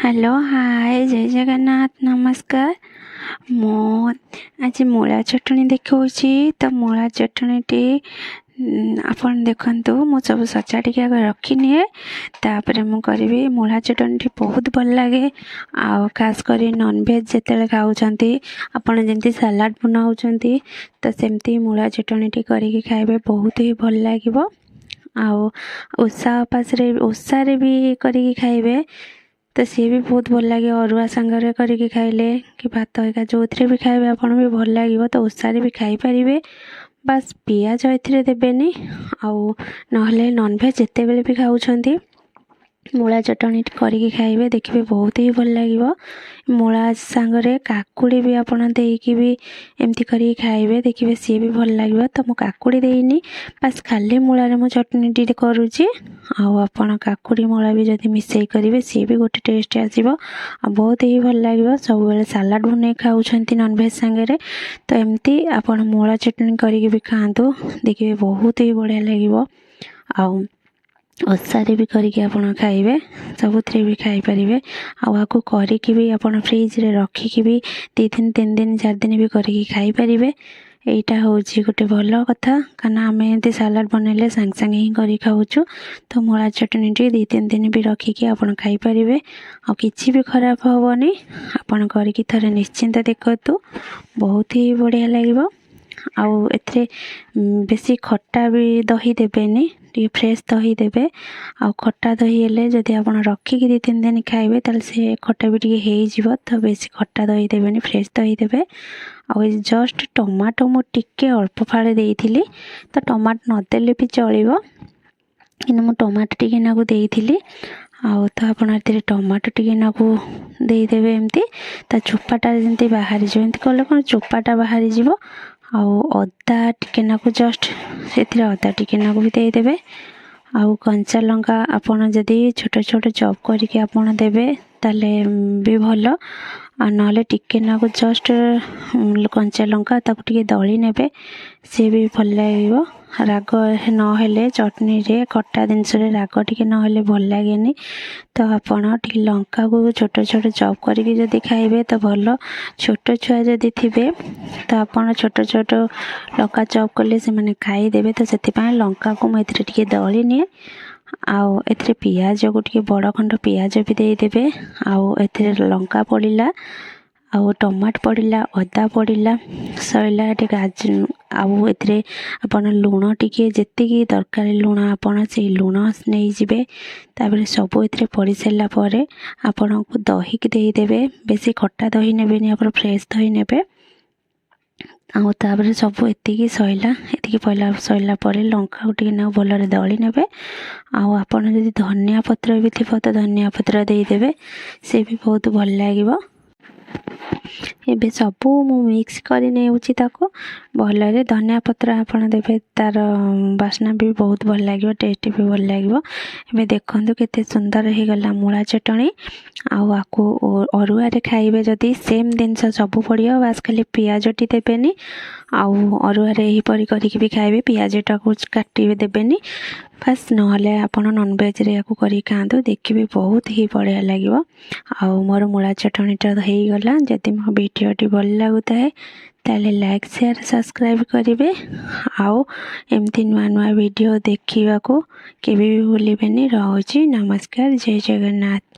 Hello hi जय जगन्नाथ नमस्कार। मो आज मूला चटणी देखौछि तो मूला चटणीटी आपण देखंतु मु सब सचाड़ी आगे रखिनिए तापर मु करिवि। मूला चटणी बहुत भल लगे आ खास करी नॉन वेज जेतेले खाउछंती आपण जेंती सलाड बनाउछंती तो सेमती मूला चटणी करिके खाइबे बहुत ही भल लागिवो। आ ओसा ओसारे भी करिके खाइबे तो सी भी बहुत भल लगे। अरुआ सांगरे करके खाइले कि भात एका जो भी खाइबे आपन भी भल लगे तो ओसारे भी खाई पारिबे। बस पियाज एथिरे देबेनी आउ नहले नॉनवेज जेते बेले भी खाउछंती मूला चटणी करके खाइबे देखिबे बहुत ही भल लागिवो। मूला सांगरे काकुड़ी भी आपन देकी भी एमती करके खाइबे देखिबे सी भी भल लागिवो। तो मु काकुड़ी देइनी बस खाली मूला रे मु चटणी टी करूची। आउ आपन काकुड़ी मूला भी जदि मिसई करिवे सी भी गोटे टेस्ट आसीबो आ बहुत ही भल लागिवो। सब बेले सलाड बनै खाउछंती नॉनवेज सांगरे तो एमती आपन मूला चटणी करके भी खांतु देखिबे बहुत ही बढ़िया लागिवो। आउ ओसारे भी करके आपन खाइबे सबुथरे भी खाई परिबे। आको करके भी आपन फ्रिज रे रखिकी भी 2 दिन 3 दिन 4 दिन भी करके खाई परिबे। एटा होची गोटे भल कथा काना आमे एते सलाड बनैले संग संग ही करी खाउछु तो मूला चटणी 2-3 दिन भी रखिकी आपन खाई परिबे आ किछि भी खराब होबनी। आपन करके थरे निश्चिंत देखतु बहुत ही बढ़िया लागिवो। आउ एथरे बेसी खट्टा भी दही देबेनी टी फ्रेश दही देबे। आ खट्टा दही हेले जदि आपन रखिकी 2-3 दिन खाइबे ताले से खट्टा भी टिके हेई जिवो तो बेसी खट्टा दही देबेनी फ्रेश दही देबे। आ जस्ट टमाटो मु टिके अल्प फाळे देइथिली तो टमाटो न देले भी चलिबो किन मु टमाटो टिके नागु देइथिली। आउ तो आपन एथिरे टमाटो टिके नागु देई देबे एमती ता चोपाटा जेंती बाहरी जिवो एमती कले कोन चोपाटा बाहरी जिवो। आउ अदा टिके नागु जस्ट सेथिरे अदा टिके नागु भी देई देबे। आउ कंचा लंका आपन जदि छोट छोट चॉप करके आपन देबे ताले भी भलो आ नले टिके नागु जस्ट कंचा लंका ताकु टिके दळी नेबे से भी भल लागिवो। राग न हेले चटनी रे खट्टा जिनस रे राग टिके न हेले भल लागेनी तो आपन टिके लंका को छोट छोट चॉप करके जदि खाइबे तो भलो। छोट छुआ जदि थिबे तो आपन छोट छोट लंका चॉप करले से माने खाई देबे तो सेति पय लंका को मैं एथिरे टिके दळी निए। आउ एथिरे पियाज को टिके बड़ खंड पियाज भी देई देबे। आउ एथिरे लंका पड़िला आउ टमाट पड़िला अदा पड़िला सइला टे गाजर आउ एथिरे आपन लूण टिके जेतिकी दरकार लूण आपन से लूण नै जिबे। ताबरे सब एथिरे पड़ी सैला परे आपन को दही के देई देबे। बेसी खट्टा दही नेबेनी आपन फ्रेश दही नेबे। आउ ताबरे सब एतिकी सइला एतिकी पहिला सइला परे लंका को टिके ना भलरे दळी नेबे। आउ आपन जदि धनिया पत्र भी थिबो तो धनिया पत्र देई देबे से भी बहुत भल लागिवो। एबे सबू मु मिक्स करी नेउची ताको भलरे धनिया पत्र आपन देबे तार बास्ना भी बहुत भल लागिवो टेस्ट भी भल लागिवो। एबे देखंतु केते सुंदर हे गला मूला चटणी। आउ आको अरुआ रे खाइबे जदि सेम जिनस सबू पड़ियो बस खाली पियाज टी देबेनी। आउ अरुआ रे ही परी करके भी खाइबे पियाज टा को काटिबे देबेनी बस नहले आपन नॉन वेज रे याको करी खांतु देखिबे बहुत ही बढ़िया लागिवो। आउ मोर मूला चटणी टा हेई गला। जदि मो वीडियो टी भल लागुताए ताले लाइक शेयर सब्सक्राइब करिवे। आउ एमती नुआ नुआ वीडियो देखिबा को केबे भी भूलिबेनी। रहउची नमस्कार जय जगन्नाथ।